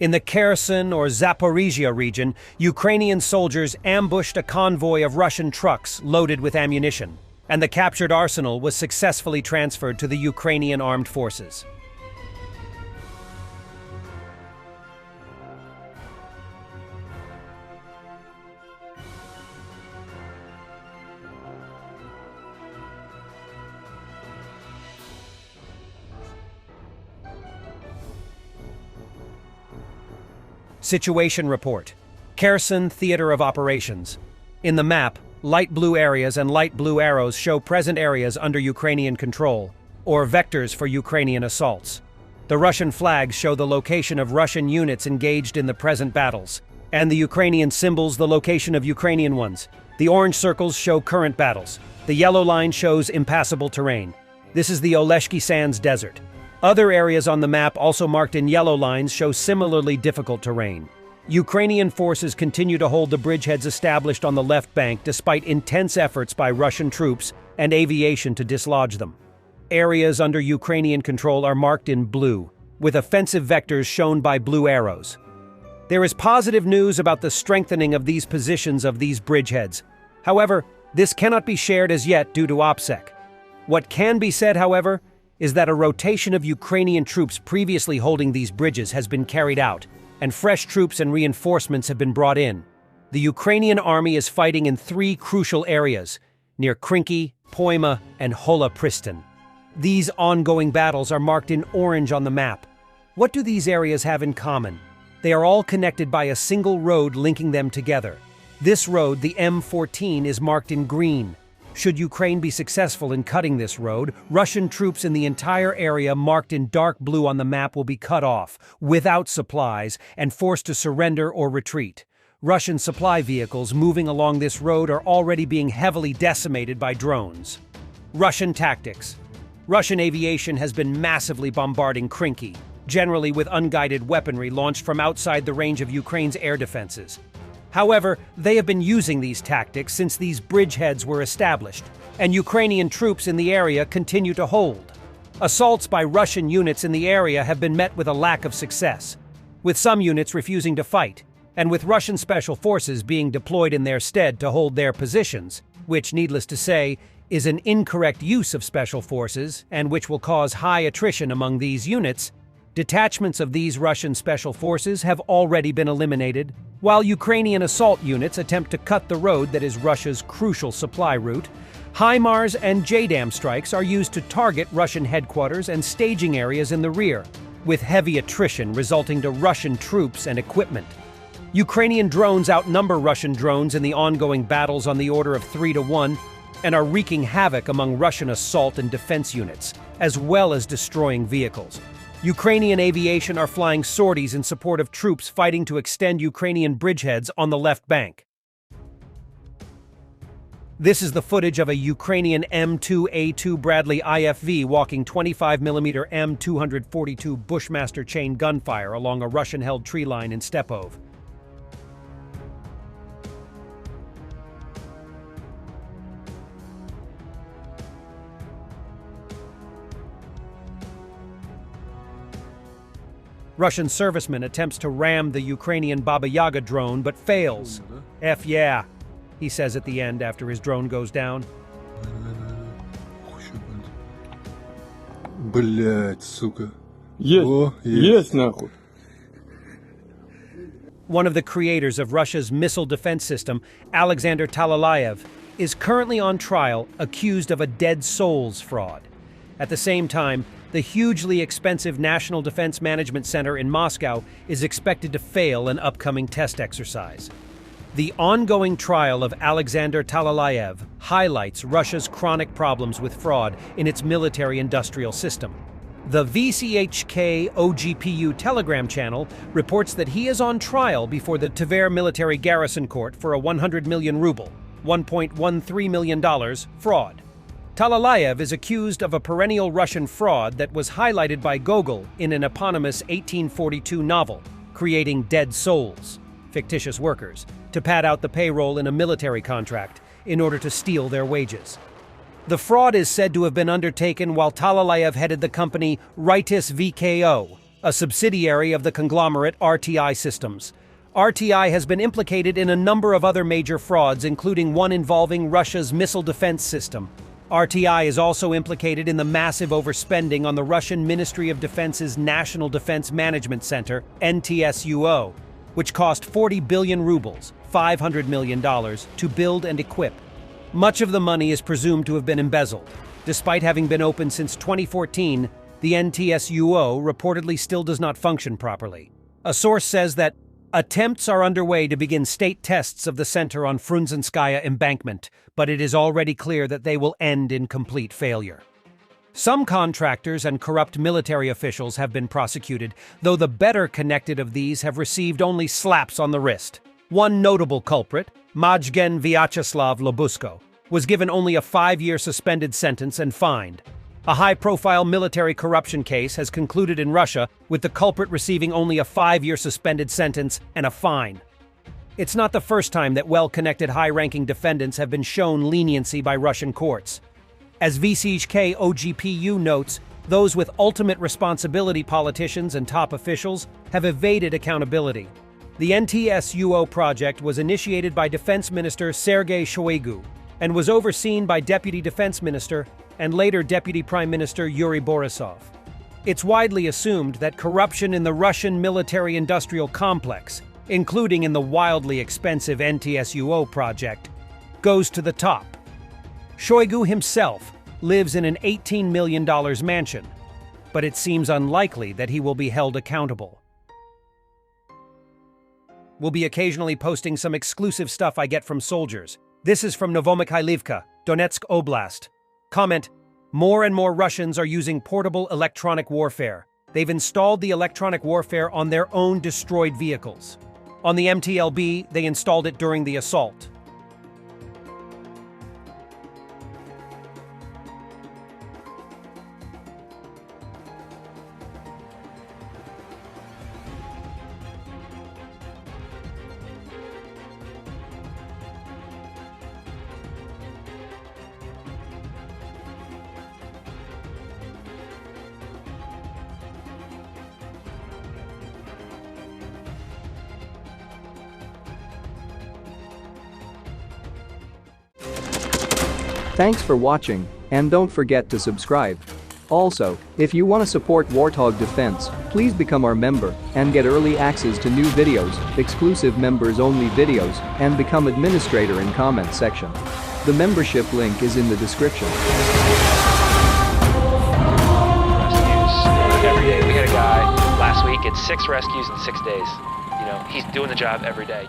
In the Kherson or Zaporizhia region, Ukrainian soldiers ambushed a convoy of Russian trucks loaded with ammunition, and the captured arsenal was successfully transferred to the Ukrainian armed forces. Situation report. Kherson Theater of Operations. In the map, light blue areas and light blue arrows show present areas under Ukrainian control, or vectors for Ukrainian assaults. The Russian flags show the location of Russian units engaged in the present battles, and the Ukrainian symbols the location of Ukrainian ones. The orange circles show current battles. The yellow line shows impassable terrain. This is the Oleshki Sands Desert. Other areas on the map, also marked in yellow lines, show similarly difficult terrain. Ukrainian forces continue to hold the bridgeheads established on the left bank despite intense efforts by Russian troops and aviation to dislodge them. Areas under Ukrainian control are marked in blue, with offensive vectors shown by blue arrows. There is positive news about the strengthening of these positions of these bridgeheads. However, this cannot be shared as yet due to OPSEC. What can be said, however, is that a rotation of Ukrainian troops previously holding these bridges has been carried out, and fresh troops and reinforcements have been brought in. The Ukrainian army is fighting in 3 crucial areas, near Krinky, Poima, and Hola Pristin. These ongoing battles are marked in orange on the map. What do these areas have in common? They are all connected by a single road linking them together. This road, the M14, is marked in green. Should Ukraine be successful in cutting this road, Russian troops in the entire area marked in dark blue on the map will be cut off, without supplies, and forced to surrender or retreat. Russian supply vehicles moving along this road are already being heavily decimated by drones. Russian tactics. Russian aviation has been massively bombarding Krinky, generally with unguided weaponry launched from outside the range of Ukraine's air defenses. However, they have been using these tactics since these bridgeheads were established, and Ukrainian troops in the area continue to hold. Assaults by Russian units in the area have been met with a lack of success, with some units refusing to fight, and with Russian special forces being deployed in their stead to hold their positions, which, needless to say, is an incorrect use of special forces and which will cause high attrition among these units. Detachments of these Russian special forces have already been eliminated, while Ukrainian assault units attempt to cut the road that is Russia's crucial supply route. HIMARS and JDAM strikes are used to target Russian headquarters and staging areas in the rear, with heavy attrition resulting to Russian troops and equipment. Ukrainian drones outnumber Russian drones in the ongoing battles on the order of 3-1 and are wreaking havoc among Russian assault and defense units, as well as destroying vehicles. Ukrainian aviation are flying sorties in support of troops fighting to extend Ukrainian bridgeheads on the left bank. This is the footage of a Ukrainian M2A2 Bradley IFV walking 25mm M242 Bushmaster chain gunfire along a Russian-held tree line in Stepov. Russian serviceman attempts to ram the Ukrainian Baba Yaga drone but fails. F yeah, he says at the end after his drone goes down. Блять, сука. Есть нахуй. One of the creators of Russia's missile defense system, Alexander Talalayev, is currently on trial accused of a dead souls fraud. At the same time, the hugely expensive National Defense Management Center in Moscow is expected to fail an upcoming test exercise. The ongoing trial of Alexander Talalayev highlights Russia's chronic problems with fraud in its military-industrial system. The VCHK OGPU Telegram channel reports that he is on trial before the Tver Military Garrison Court for a 100 million ruble, $1.13 million, fraud. Talalayev is accused of a perennial Russian fraud that was highlighted by Gogol in an eponymous 1842 novel, creating dead souls, fictitious workers, to pad out the payroll in a military contract in order to steal their wages. The fraud is said to have been undertaken while Talalayev headed the company Ritis VKO, a subsidiary of the conglomerate RTI Systems. RTI has been implicated in a number of other major frauds, including one involving Russia's missile defense system. RTI is also implicated in the massive overspending on the Russian Ministry of Defense's National Defense Management Center, NTSUO, which cost 40 billion rubles, $500 million, to build and equip. Much of the money is presumed to have been embezzled. Despite having been open since 2014, the NTSUO reportedly still does not function properly. A source says that attempts are underway to begin state tests of the center on Frunzenskaya embankment, but it is already clear that they will end in complete failure. Some contractors and corrupt military officials have been prosecuted, though the better connected of these have received only slaps on the wrist. One notable culprit, Majgen Vyacheslav Lobusko, was given only a 5-year suspended sentence and fined. A high-profile military corruption case has concluded in Russia, with the culprit receiving only a 5-year suspended sentence and a fine. It's not the first time that well-connected high-ranking defendants have been shown leniency by Russian courts. As VCHK OGPU notes, those with ultimate responsibility, politicians and top officials, have evaded accountability. The NTSUO project was initiated by Defense Minister Sergei Shoigu and was overseen by Deputy Defense Minister and later Deputy Prime Minister Yuri Borisov. It's widely assumed that corruption in the Russian military-industrial complex, including in the wildly expensive NTSUO project, goes to the top. Shoigu himself lives in an $18 million mansion, but it seems unlikely that he will be held accountable. We'll be occasionally posting some exclusive stuff I get from soldiers. This is from Novomykhailivka, Donetsk Oblast. Comment: more and more Russians are using portable electronic warfare. They've installed the electronic warfare on their own destroyed vehicles. On the MTLB, they installed it during the assault. Thanks for watching, and don't forget to subscribe. Also, if you want to support Warthog Defense, please become our member and get early access to new videos, exclusive members-only videos, and become administrator in comment section. The membership link is in the description. Rescues every day. We had a guy last week at 6 rescues in 6 days. You know, he's doing the job every day.